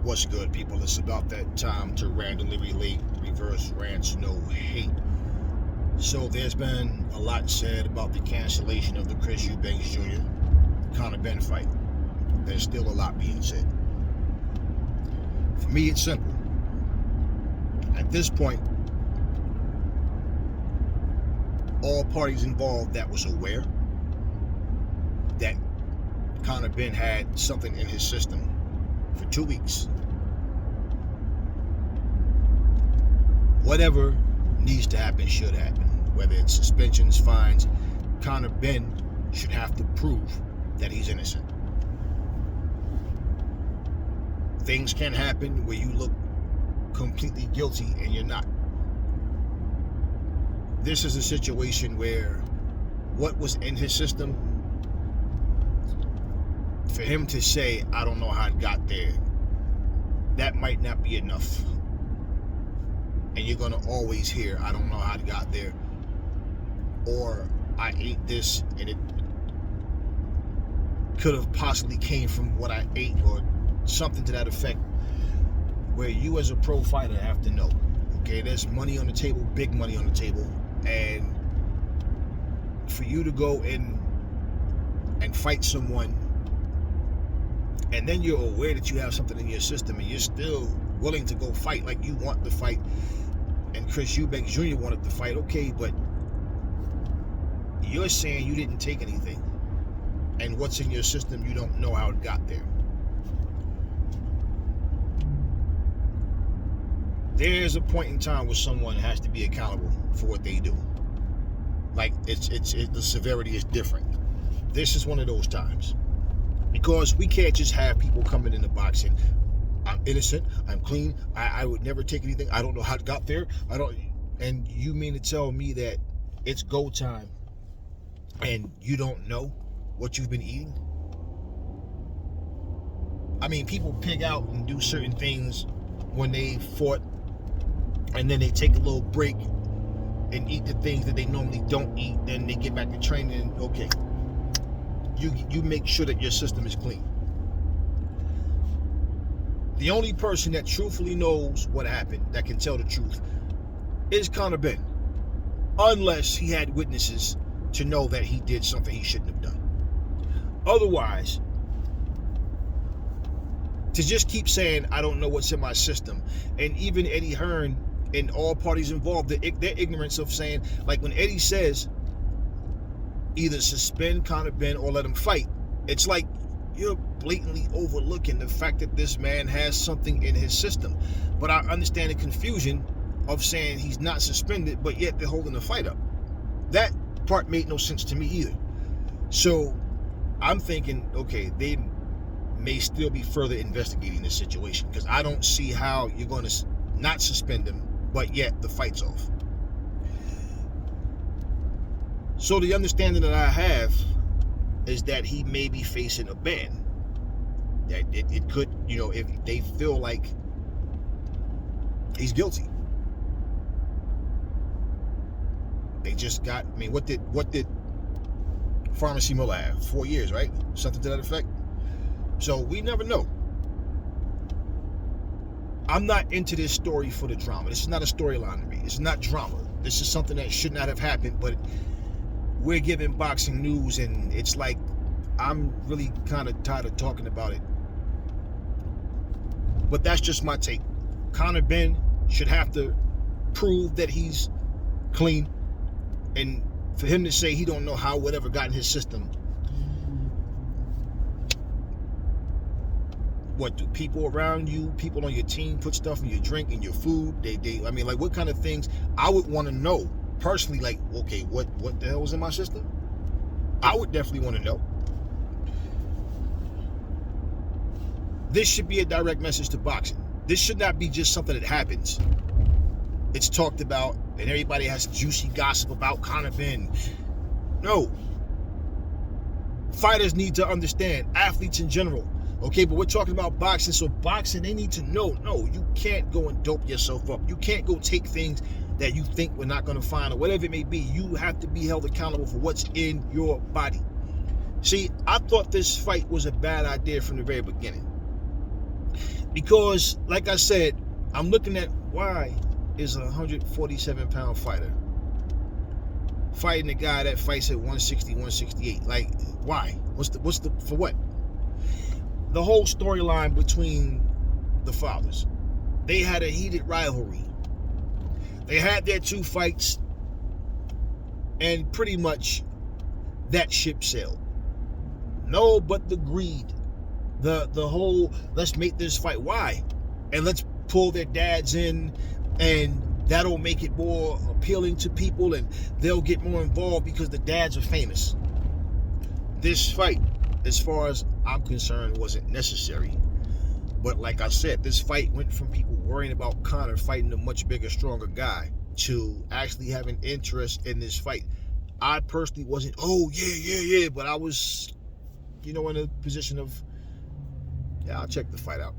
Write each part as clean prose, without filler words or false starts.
What's good, people? It's about that time to randomly relate reverse rants, no hate. So there's been a lot said about the cancellation of the Chris Eubanks Jr. Conor Benn fight. There's still a lot being said. For me, it's simple. At this point, all parties involved that was aware that Conor Benn had something in his system for 2 weeks. Whatever needs to happen should happen. Whether it's suspensions, fines, Conor Benn should have to prove that he's innocent. Things can happen where you look completely guilty and you're not. This is a situation where what was in his system, for him to say, I don't know how it got there, that might not be enough. And you're going to always hear, I don't know how it got there. Or, I ate this and it could have possibly came from what I ate, or something to that effect, where you as a pro fighter have to know, okay, there's money on the table, big money on the table, and for you to go in and fight someone, and then you're aware that you have something in your system and you're still willing to go fight like you want to fight, and Chris Eubanks Jr. wanted to fight, okay, but you're saying you didn't take anything, and what's in your system, you don't know how it got there. There's a point in time where someone has to be accountable for what they do. Like, it's the severity is different. This is one of those times, because we can't just have people coming into boxing, I'm innocent, I'm clean, I would never take anything, I don't know how it got there, and you mean to tell me that it's go time and you don't know what you've been eating? I mean, people pig out and do certain things when they fought, and then they take a little break and eat the things that they normally don't eat, then they get back to training, and okay, you make sure that your system is clean. The only person that truthfully knows what happened, that can tell the truth, is Conor Benn, unless he had witnesses to know that he did something he shouldn't have done. Otherwise, to just keep saying, I don't know what's in my system, and even Eddie Hearn and all parties involved, their ignorance of saying, like when Eddie says, either suspend Conor Benn or let him fight, it's like you're blatantly overlooking the fact that this man has something in his system. But I understand the confusion of saying he's not suspended, but yet they're holding the fight up. That part made no sense to me either. So I'm thinking, okay, they may still be further investigating this situation, because I don't see how you're going to not suspend him, but yet the fight's off. So the understanding that I have is that he may be facing a ban. That it could, if they feel like he's guilty. They just got, what did Pharmacy Miller have? 4 years, right? Something to that effect. So we never know. I'm not into this story for the drama. This is not a storyline to me. It's not drama. This is something that should not have happened, but we're giving boxing news, and it's like I'm really kind of tired of talking about it. But that's just my take. Conor Benn should have to prove that he's clean, and for him to say he don't know how whatever got in his system. What do people around you, people on your team, put stuff in your drink, in your food? What kind of things? I would want to know personally. Like, okay, what the hell was in my system? I would definitely want to know. This should be a direct message to boxing. This should not be just something that happens. It's talked about, and everybody has juicy gossip about Conor Benn. No. Fighters need to understand, athletes in general. Okay, but we're talking about boxing, so boxing, they need to know, no, you can't go and dope yourself up. You can't go take things that you think we're not going to find, or whatever it may be. You have to be held accountable for what's in your body. See, I thought this fight was a bad idea from the very beginning. Because, like I said, I'm looking at why is a 147-pound fighter fighting a guy that fights at 160, 168. Like, why? What's the for what? The whole storyline between the fathers. They had a heated rivalry. They had their 2 fights, and pretty much that ship sailed. No, but the greed, the whole let's make this fight. Why? And let's pull their dads in, and that'll make it more appealing to people, and they'll get more involved because the dads are famous. This fight, as far as I'm concerned, wasn't necessary. But like I said, this fight went from people worrying about Conor fighting a much bigger, stronger guy to actually having interest in this fight. I personally wasn't, oh, yeah, but I was, in a position of, yeah, I'll check the fight out.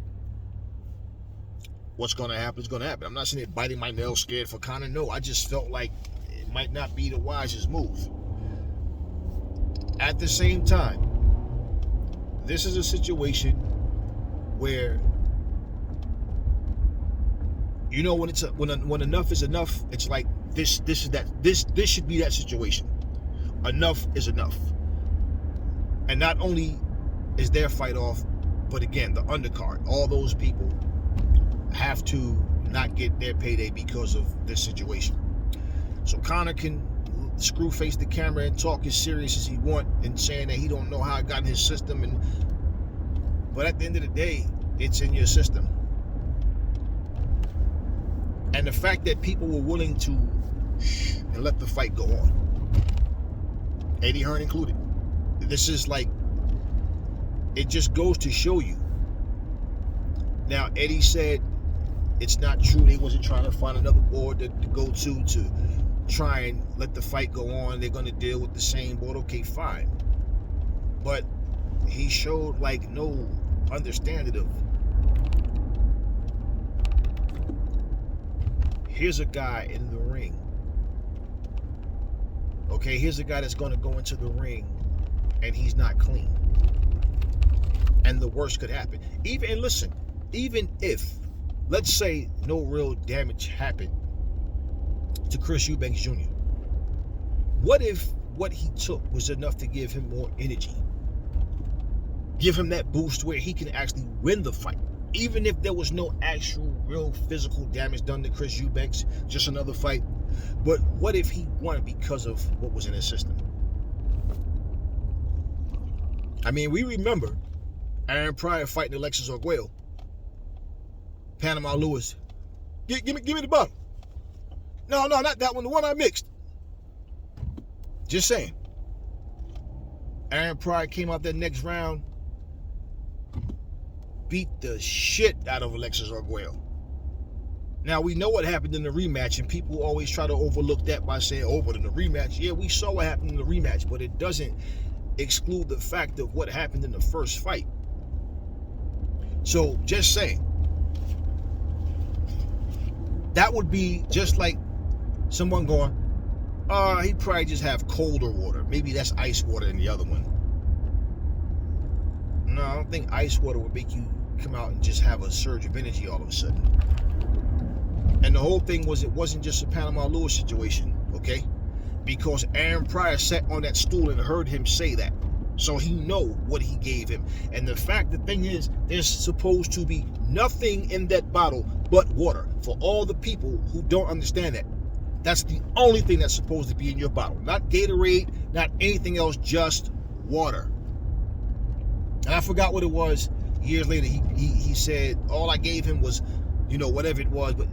What's going to happen is going to happen. I'm not sitting there biting my nails scared for Conor. No, I just felt like it might not be the wisest move. At the same time, this is a situation where, when enough is enough, it's like this should be that situation. Enough is enough. And not only is their fight off, but again, the undercard, all those people have to not get their payday because of this situation. So Conor can screw face the camera and talk as serious as he want and saying that he don't know how it got in his system, but at the end of the day, it's in your system. And the fact that people were willing to and let the fight go on, Eddie Hearn included, this is like, it just goes to show you. Now, Eddie said it's not true. They wasn't trying to find another board to go to try and let the fight go on. They're going to deal with the same board. Okay, fine. But he showed like no understanding of, here's a guy in the ring. Okay, here's a guy that's going to go into the ring and he's not clean. And the worst could happen. Even if, let's say, no real damage happened to Chris Eubanks Jr., what if what he took was enough to give him more energy? Give him that boost where he can actually win the fight. Even if there was no actual real physical damage done to Chris Eubanks, just another fight. But what if he won because of what was in his system? I mean, we remember Aaron Pryor fighting Alexis Arguello. Panama Lewis. Give me the bottle. No, not that one. The one I mixed. Just saying. Aaron Pryor came out that next round, beat the shit out of Alexis Arguello. Now, we know what happened in the rematch, and people always try to overlook that by saying, oh, but in the rematch, yeah, we saw what happened in the rematch, but it doesn't exclude the fact of what happened in the first fight. So, just saying. That would be just like someone going, he probably just have colder water. Maybe that's ice water in the other one. No, I don't think ice water would make you come out and just have a surge of energy all of a sudden. And the whole thing was, it wasn't just a Panama Lewis situation, okay? Because Aaron Pryor sat on that stool and heard him say that. So he know what he gave him. And the thing is, there's supposed to be nothing in that bottle but water. For all the people who don't understand that, that's the only thing that's supposed to be in your bottle. Not Gatorade, not anything else, just water. And I forgot what it was. Years later, he said, all I gave him was, whatever it was. But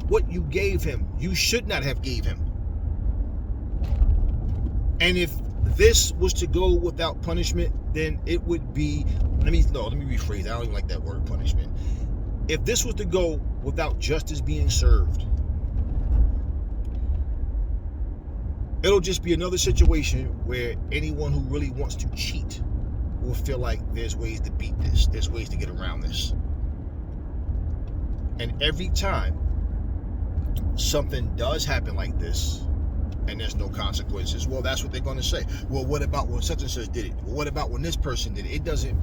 what you gave him, you should not have gave him. And if this was to go without punishment, then it would be, let me rephrase. I don't even like that word, punishment. If this was to go without justice being served, it'll just be another situation where anyone who really wants to cheat will feel like there's ways to beat this. There's ways to get around this. And every time something does happen like this, and there's no consequences, well, that's what they're going to say. Well, what about when such and such did it? Well, what about when this person did it? It doesn't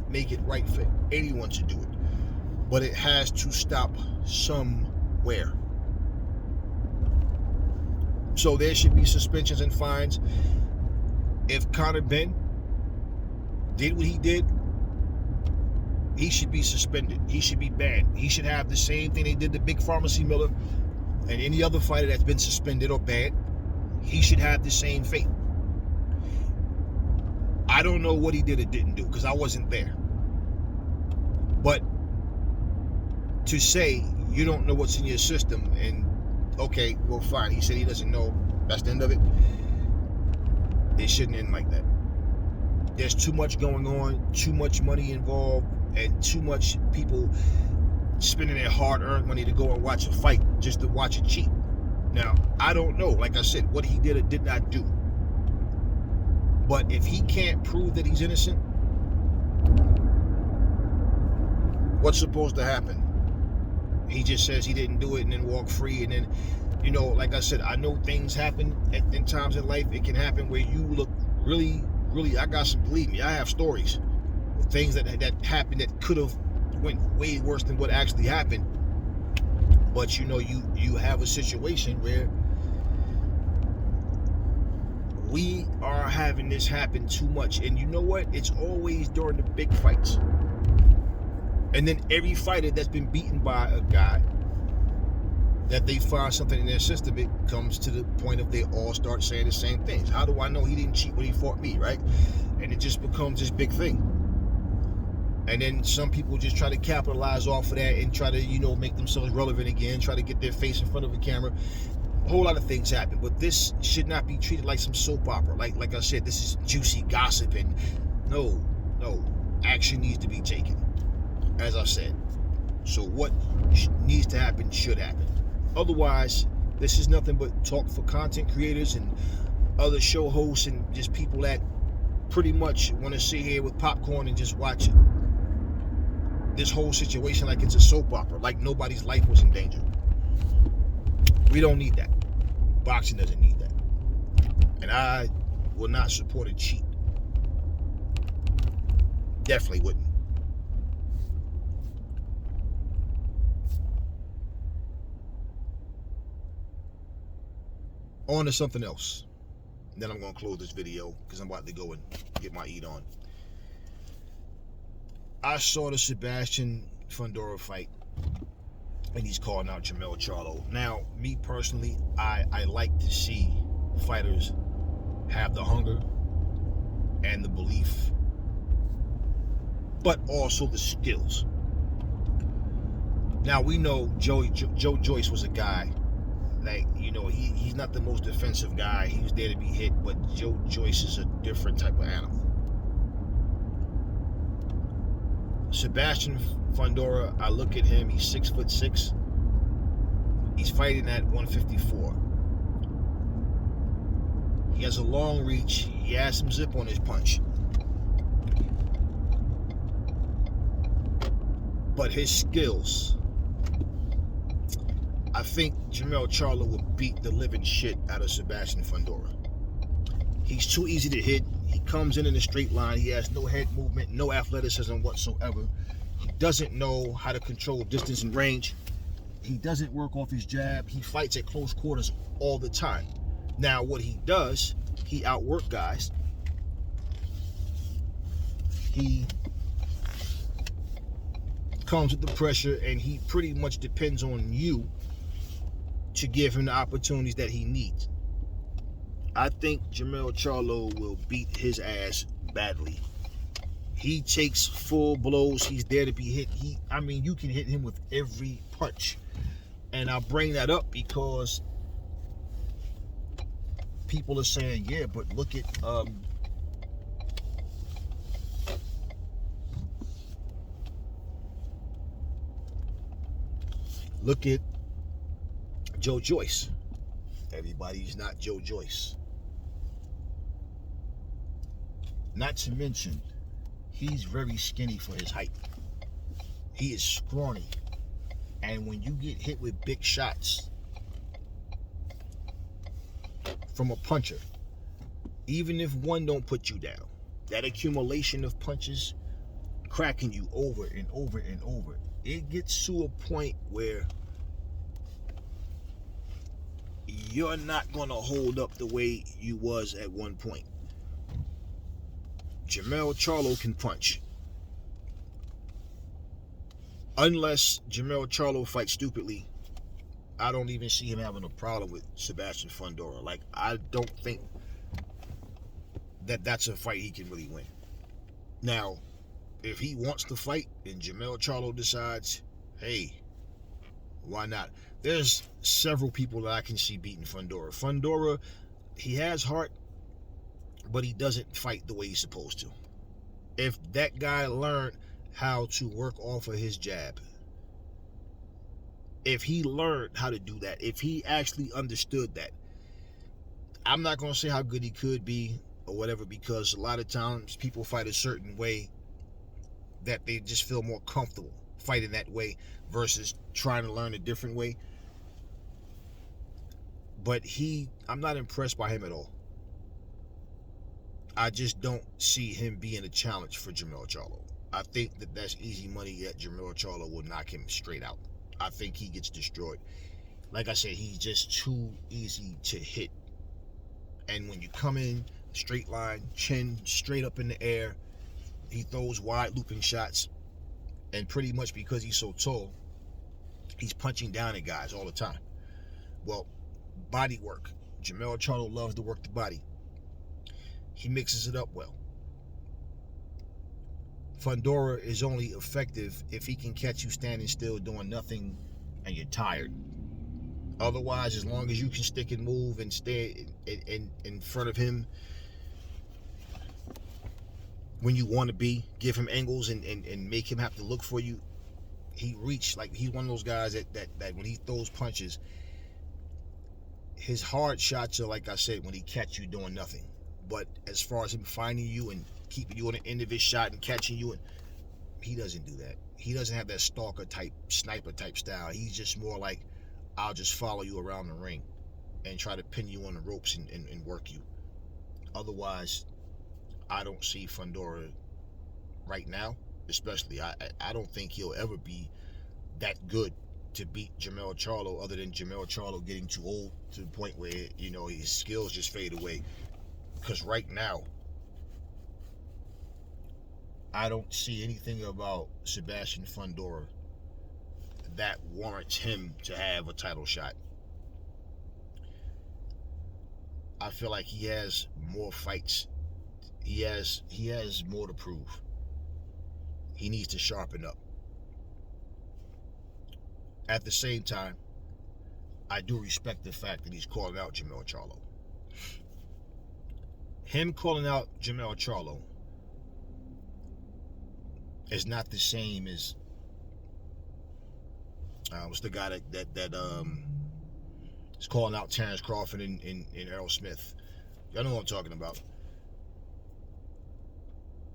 make it right for anyone to do it. But it has to stop somewhere. So there should be suspensions and fines. If Conor Benn did what he did, he should be suspended. He should be banned. He should have the same thing they did to Big Pharmacy Miller and any other fighter that's been suspended or banned. He should have the same fate. I don't know what he did or didn't do because I wasn't there. But to say you don't know what's in your system and okay, well fine, he said he doesn't know, that's the end of it. It shouldn't end like that. There's too much going on, too much money involved, and too much people spending their hard-earned money to go and watch a fight just to watch it cheap. Now, I don't know, like I said, what he did or did not do. But if he can't prove that he's innocent, what's supposed to happen? He just says he didn't do it and then walk free. And then, you know, like I said, I know things happen in times in life. It can happen where you look really, I got some, believe me, I have stories of things that happened that could have went way worse than what actually happened. But you know, you have a situation where we are having this happen too much. And you know what? It's always during the big fights. And then every fighter that's been beaten by a guy that they find something in their system, it comes to the point of they all start saying the same things. How do I know he didn't cheat when he fought me, right? And it just becomes this big thing. And then some people just try to capitalize off of that and try to, you know, make themselves relevant again, try to get their face in front of a camera. A whole lot of things happen, but this should not be treated like some soap opera. Like I said, this is juicy gossip, and no, action needs to be taken, as I said. So what needs to happen should happen. Otherwise, this is nothing but talk for content creators and other show hosts and just people that pretty much want to sit here with popcorn and just watch this whole situation like it's a soap opera, like nobody's life was in danger. We don't need that. Boxing doesn't need that. And I will not support a cheat. Definitely wouldn't. On to something else. Then I'm going to close this video because I'm about to go and get my eat on. I saw the Sebastian Fundora fight, and he's calling out Charlo. Now, me personally, I like to see fighters have the hunger and the belief, but also the skills. Now, we know Joe Joyce was a guy, like, you know, he's not the most defensive guy. He was there to be hit, but Joe Joyce is a different type of animal. Sebastian Fundora, I look at him, he's 6'6". He's fighting at 154. He has a long reach. He has some zip on his punch. But his skills, I think Charlo would beat the living shit out of Sebastian Fundora. He's too easy to hit. He comes in a straight line. He has no head movement, no athleticism whatsoever. He doesn't know how to control distance and range. He doesn't work off his jab. He fights at close quarters all the time. Now, what he does, he outworks guys. He comes with the pressure, and he pretty much depends on you to give him the opportunities that he needs. I think Charlo will beat his ass badly. He takes full blows. He's there to be hit. I mean, you can hit him with every punch. And I bring that up because people are saying, yeah, but look at Joe Joyce. Everybody's not Joe Joyce. Not to mention, he's very skinny for his height. He is scrawny. And when you get hit with big shots from a puncher, even if one don't put you down, that accumulation of punches cracking you over and over and over. It gets to a point where you're not going to hold up the way you was at one point. Charlo can punch. Unless Charlo fights stupidly, I don't even see him having a problem with Sebastian Fundora. Like, I don't think that that's a fight he can really win. Now, if he wants to fight and Charlo decides, hey, why not? There's several people that I can see beating Fundora. Fundora, he has heart, but he doesn't fight the way he's supposed to. If that guy learned how to work off of his jab, if he learned how to do that, if he actually understood that, I'm not going to say how good he could be or whatever, because a lot of times people fight a certain way that they just feel more comfortable fighting that way versus trying to learn a different way. But I'm not impressed by him at all. I just don't see him being a challenge for Charlo. I think that that's easy money that Charlo will knock him straight out. I think he gets destroyed. Like I said, he's just too easy to hit. And when you come in, straight line, chin straight up in the air, he throws wide looping shots. And pretty much because he's so tall, he's punching down at guys all the time. Well, body work. Charlo loves to work the body. He mixes it up well. Fundora is only effective if he can catch you standing still doing nothing and you're tired. Otherwise, as long as you can stick and move and stay in front of him when you want to be, give him angles and make him have to look for you, he's one of those guys that when he throws punches, his hard shots are, like I said, when he catch you doing nothing. But as far as him finding you and keeping you on the end of his shot and catching you, he doesn't do that. He doesn't have that stalker type, sniper type style. He's just more like, I'll just follow you around the ring and try to pin you on the ropes and work you. Otherwise, I don't see Fundora right now, especially. I don't think he'll ever be that good to beat Charlo, other than Charlo getting too old to the point where, his skills just fade away. Because right now, I don't see anything about Sebastian Fundora that warrants him to have a title shot. I feel like he has more fights. He has more to prove. He needs to sharpen up. At the same time, I do respect the fact that he's calling out Charlo. Him calling out Charlo is not the same as what's the guy that is calling out Terrence Crawford and Errol Smith. Y'all know what I'm talking about.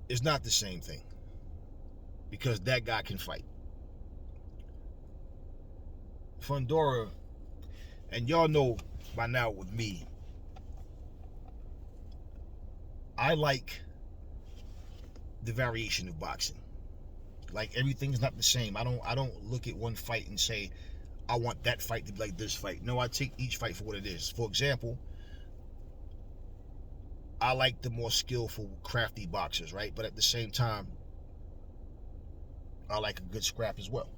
It's not the same thing, because that guy can fight. Fundora, and y'all know by now with me, I like the variation of boxing. Like, everything's not the same. I don't look at one fight and say, I want that fight to be like this fight. No, I take each fight for what it is. For example, I like the more skillful, crafty boxers, right? But at the same time, I like a good scrap as well.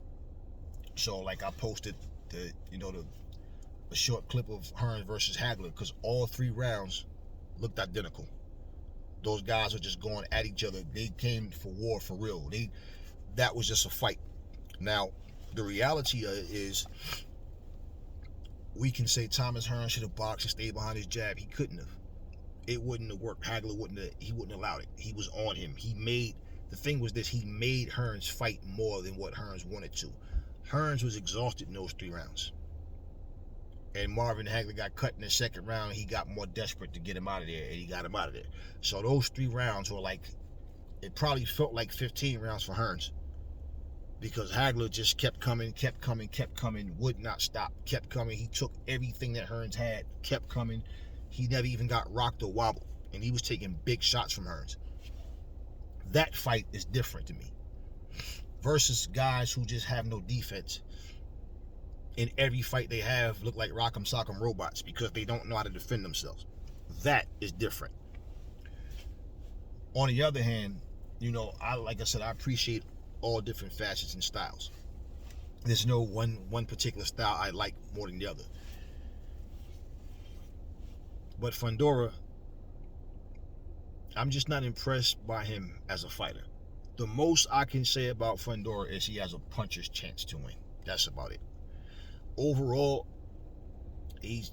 So, like, I posted the short clip of Hearns versus Hagler, because all 3 rounds looked identical. Those guys are just going at each other. They came for war for real. That was just a fight. Now, the reality is, we can say Thomas Hearns should have boxed and stayed behind his jab. He couldn't have. It wouldn't have worked. Hagler wouldn't have allowed it. He was on him. The thing was this, he made Hearns fight more than what Hearns wanted to. Hearns was exhausted in those 3 rounds. And Marvin Hagler got cut in the 2nd round. He got more desperate to get him out of there, and he got him out of there. So those 3 rounds were like, it probably felt like 15 rounds for Hearns, because Hagler just kept coming, would not stop, kept coming. He took everything that Hearns had, kept coming. He never even got rocked or wobbled, and he was taking big shots from Hearns. That fight is different to me. versus guys who just have no defense. In every fight they have, look like rock'em sock'em robots because they don't know how to defend themselves. That is different. On the other hand, like I said, I appreciate all different facets and styles. There's no one particular style I like more than the other. But Fundora, I'm just not impressed by him as a fighter. The most I can say about Fundora is he has a puncher's chance to win. That's about it. Overall, he's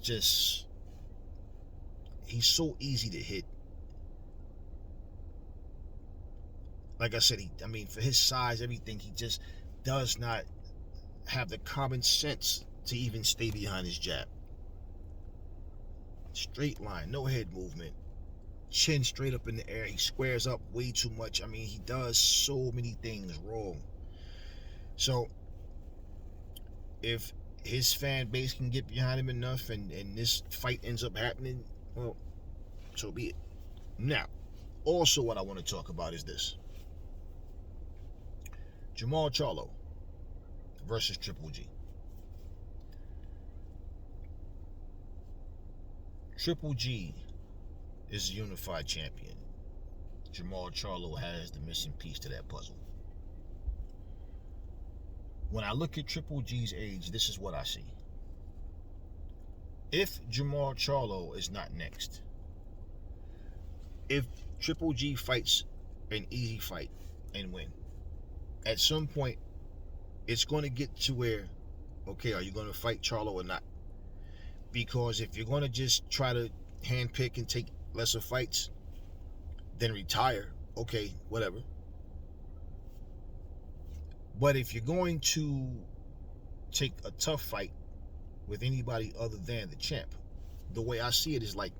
so easy to hit. Like I said, for his size, everything, he just does not have the common sense to even stay behind his jab. Straight line, no head movement, chin straight up in the air. He squares up way too much. He does so many things wrong. So if his fan base can get behind him enough and this fight ends up happening, well, so be it. Now, also what I want to talk about is this. Charlo versus Triple G. Triple G is a unified champion. Charlo has the missing piece to that puzzle. When I look at Triple G's age, this is what I see. If Charlo is not next, if Triple G fights an easy fight and win, at some point, it's going to get to where, okay, are you going to fight Charlo or not? Because if you're going to just try to handpick and take lesser fights, then retire, okay, whatever. But if you're going to take a tough fight with anybody other than the champ, the way I see it is like,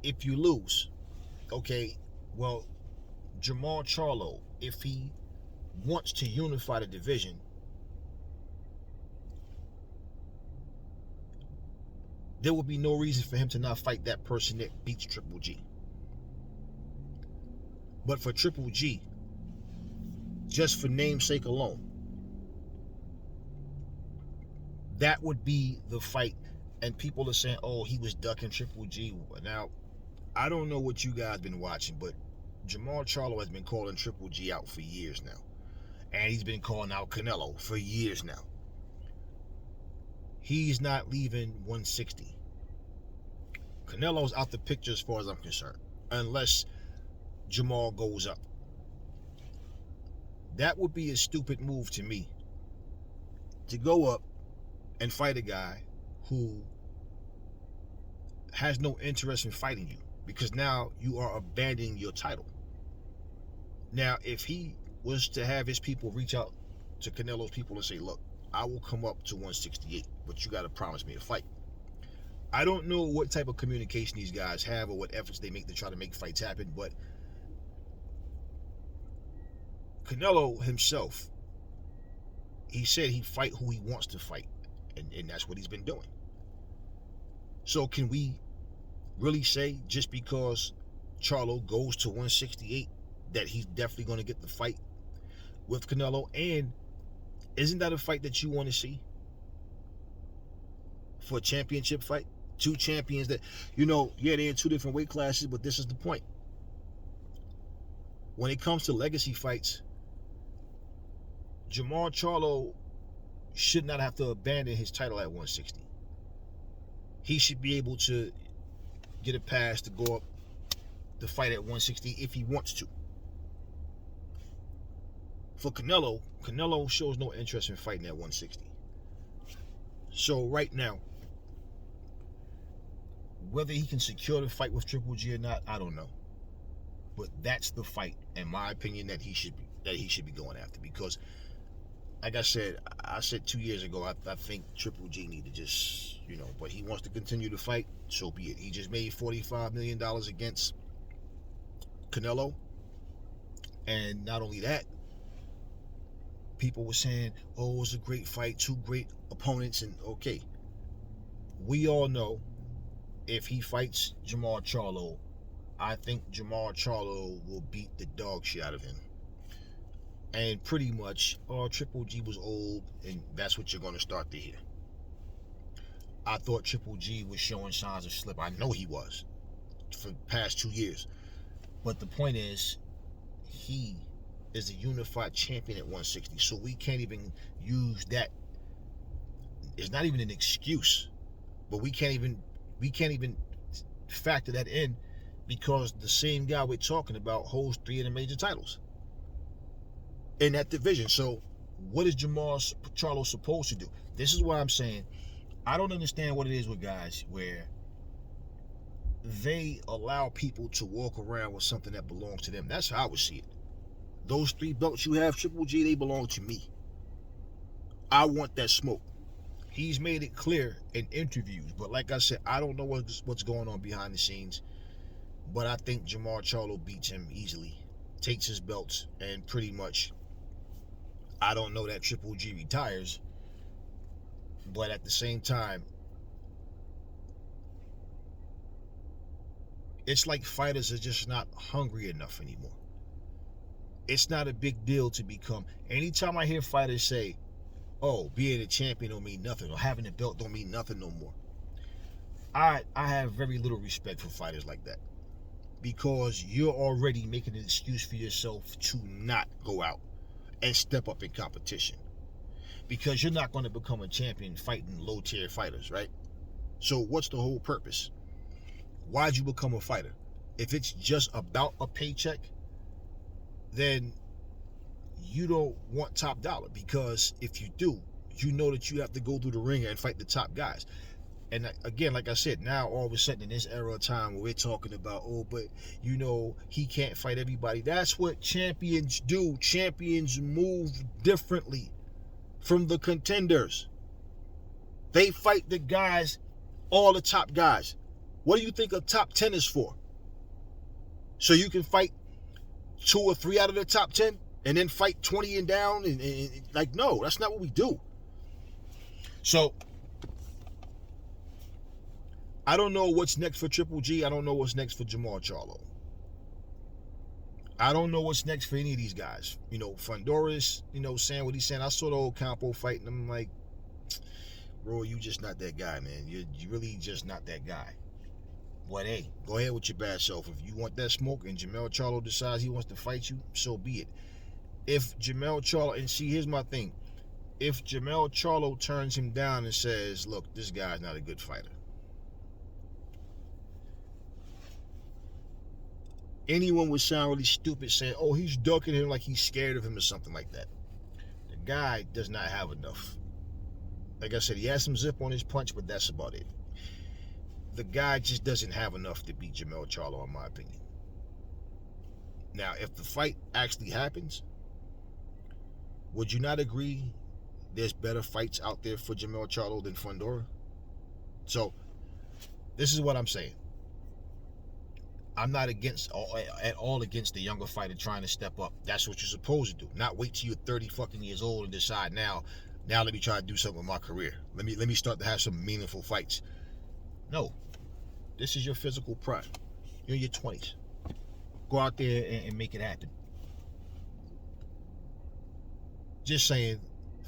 if you lose, okay, well, Charlo, if he wants to unify the division, there will be no reason for him to not fight that person that beats Triple G. But for Triple G, just for namesake alone, that would be the fight. And people are saying, oh, he was ducking Triple G. Now, I don't know what you guys been watching, but Charlo has been calling Triple G out for years now. And he's been calling out Canelo for years now. He's not leaving 160. Canelo's out the picture as far as I'm concerned, unless Jamal goes up. That would be a stupid move to me, to go up and fight a guy who has no interest in fighting you, because now you are abandoning your title. Now, if he was to have his people reach out to Canelo's people and say, look, I will come up to 168, but you got to promise me to fight. I don't know what type of communication these guys have or what efforts they make to try to make fights happen, but Canelo himself, he said he'd fight who he wants to fight, and that's what he's been doing. So can we really say just because Charlo goes to 168 that he's definitely going to get the fight with Canelo? And isn't that a fight that you want to see for a championship fight? Two champions that, they're in two different weight classes, but this is the point. When it comes to legacy fights, Charlo should not have to abandon his title at 160. He should be able to get a pass to go up the fight at 160 if he wants to. For Canelo shows no interest in fighting at 160. So right now, whether he can secure the fight with Triple G or not, I don't know. But that's the fight, in my opinion, that he should be going after. Because, like I said 2 years ago, I think Triple G need to just, but he wants to continue to fight, so be it. He just made $45 million against Canelo. And not only that, people were saying, oh, it was a great fight, two great opponents, and okay. We all know if he fights Charlo, I think Charlo will beat the dog shit out of him. and pretty much, Triple G was old, and that's what you're going to start to hear. I thought Triple G was showing signs of slip. I know he was for the past 2 years. But the point is, he is a unified champion at 160, so we can't even use that. It's not even an excuse, but we can't even factor that in, because the same guy we're talking about holds 3 of the major titles in that division. So what is Charlo supposed to do? This is why I'm saying I don't understand what it is with guys where they allow people to walk around with something that belongs to them. That's how I would see it. Those 3 belts you have, Triple G, they belong to me. I want that smoke. He's made it clear in interviews, but like I said, I don't know what's going on behind the scenes. But I think Charlo beats him easily, takes his belts, and pretty much, I don't know that Triple G retires, but at the same time, it's like fighters are just not hungry enough anymore. It's not a big deal to become. Anytime I hear fighters say, oh, being a champion don't mean nothing, or having a belt don't mean nothing no more, I have very little respect for fighters like that, because you're already making an excuse for yourself to not go out and step up in competition, because you're not going to become a champion fighting low tier fighters, right? So what's the whole purpose? Why'd you become a fighter? If it's just about a paycheck, then you don't want top dollar, because if you do, you know that you have to go through the ringer and fight the top guys. And again, like I said, now all of a sudden in this era of time where we're talking about, oh, but he can't fight everybody. That's what champions do. Champions move differently from the contenders. They fight the guys, all the top guys. What do you think a top 10 is for? So you can fight 2 or 3 out of the top 10 and then fight 20 and down? And like, no, that's not what we do. So I don't know what's next for Triple G. I don't know what's next for Charlo. I don't know what's next for any of these guys. Fundora is, saying what he's saying. I saw the old Campo fight, and I'm like, bro, you just not that guy, man. You're really just not that guy. But hey, go ahead with your bad self. If you want that smoke and Charlo decides he wants to fight you, so be it. If Charlo, and see, here's my thing. If Charlo turns him down and says, look, this guy's not a good fighter, anyone would sound really stupid saying, oh, he's ducking him like he's scared of him or something like that. The guy does not have enough. Like I said, he has some zip on his punch, but that's about it. The guy just doesn't have enough to beat Charlo, in my opinion. Now, if the fight actually happens, would you not agree there's better fights out there for Charlo than Fundora? So, this is what I'm saying. I'm not at all against the younger fighter trying to step up. That's what you're supposed to do. Not wait till you're 30 fucking years old and decide now let me try to do something with my career. Let me start to have some meaningful fights. No. This is your physical prime. You're in your 20s. Go out there and make it happen. Just saying,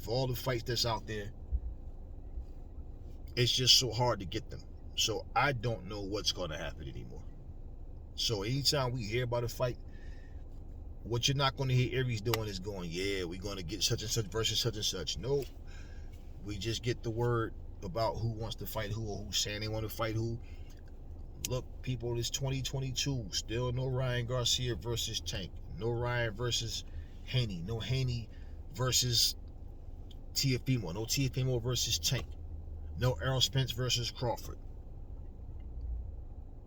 for all the fights that's out there, it's just so hard to get them. So I don't know what's going to happen anymore. So anytime we hear about a fight, what you're not going to hear Aries doing is going, yeah, we're going to get such and such versus such and such. Nope. We just get the word about who wants to fight who, or who's saying they want to fight who. Look, people, it's 2022. Still no Ryan Garcia versus Tank. No Ryan versus Haney. No Haney versus Teofimo. No Teofimo versus Tank. No Errol Spence versus Crawford.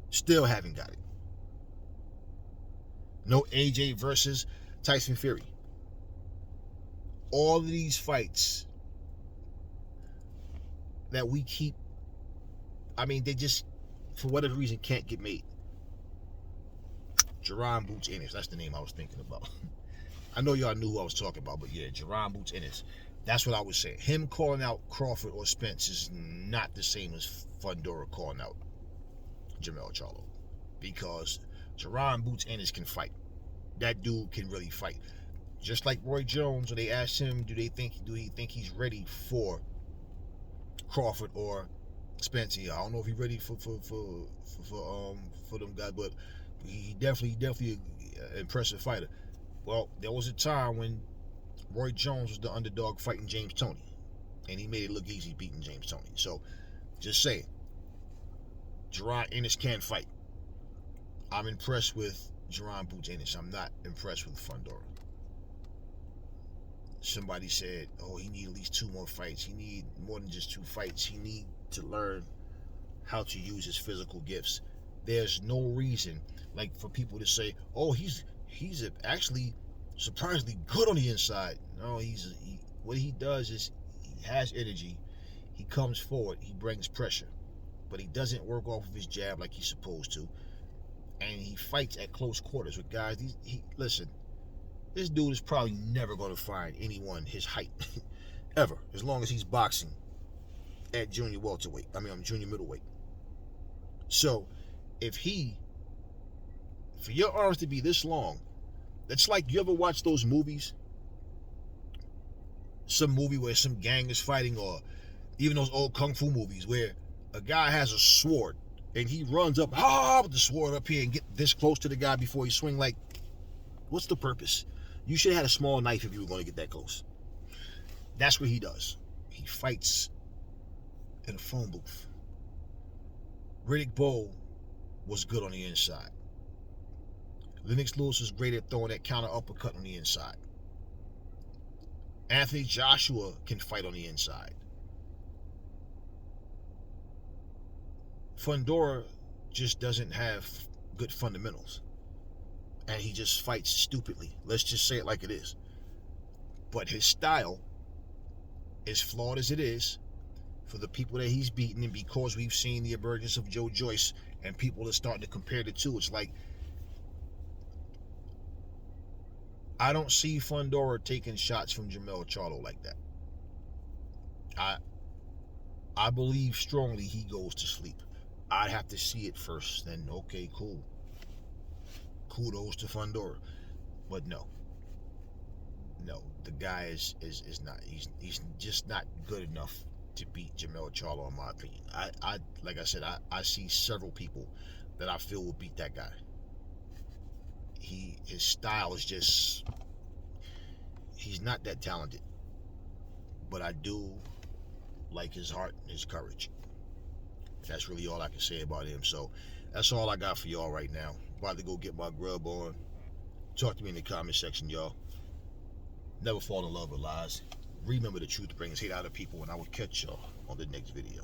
Still haven't got it. No AJ versus Tyson Fury. All of these fights that we keep, they just, for whatever reason, can't get made. Jerron Boots Ennis, that's the name I was thinking about. I know y'all knew who I was talking about, but yeah, Jerron Boots Ennis. That's what I was saying. Him calling out Crawford or Spence is not the same as Fundora calling out Charlo. Because Jerron Boots Ennis can fight. That dude can really fight. Just like Roy Jones, when they asked him, do he think he's ready for Crawford or Spence? I don't know if he's ready for them guys, but he definitely an impressive fighter. Well, there was a time when Roy Jones was the underdog fighting James Toney, and he made it look easy beating James Toney. So, just saying, Jerron Ennis can fight. I'm impressed with Jerron Boots Ennis. I'm not impressed with Fundora. Somebody said, oh, he need at least 2 more fights. He need more than just 2 fights. He need to learn how to use his physical gifts. There's no reason, like, for people to say, oh, he's actually surprisingly good on the inside. No, what he does is he has energy. He comes forward. He brings pressure, but he doesn't work off of his jab like he's supposed to. And he fights at close quarters with guys. Listen, this dude is probably never going to find anyone his height ever, as long as he's boxing at junior middleweight. So, for your arms to be this long, it's like, you ever watch those movies? Some movie where some gang is fighting, or even those old kung fu movies where a guy has a sword and he runs up with the sword up here and get this close to the guy before he swing. Like, what's the purpose? You should have had a small knife if you were going to get that close. That's what he does. He fights in a phone booth. Riddick Bowe was good on the inside. Lennox Lewis was great at throwing that counter uppercut on the inside. Anthony Joshua can fight on the inside. Fundora just doesn't have good fundamentals. And he just fights stupidly. Let's just say it like it is. But his style, as flawed as it is, for the people that he's beaten, and because we've seen the emergence of Joe Joyce and people are starting to compare the two, it's like, I don't see Fundora taking shots from Jermell Charlo like that. I believe strongly he goes to sleep. I'd have to see it first, then okay, cool. Kudos to Fundora. But no, the guy is not, he's just not good enough to beat Jermell Charlo, in my opinion. Like I said, I see several people that I feel will beat that guy. His style is just, he's not that talented, but I do like his heart and his courage. That's really all I can say about him. So that's all I got for y'all right now. About to go get my grub on. Talk to me in the comment section, y'all. Never fall in love with lies. Remember, the truth brings hate out of people, and I will catch y'all on the next video.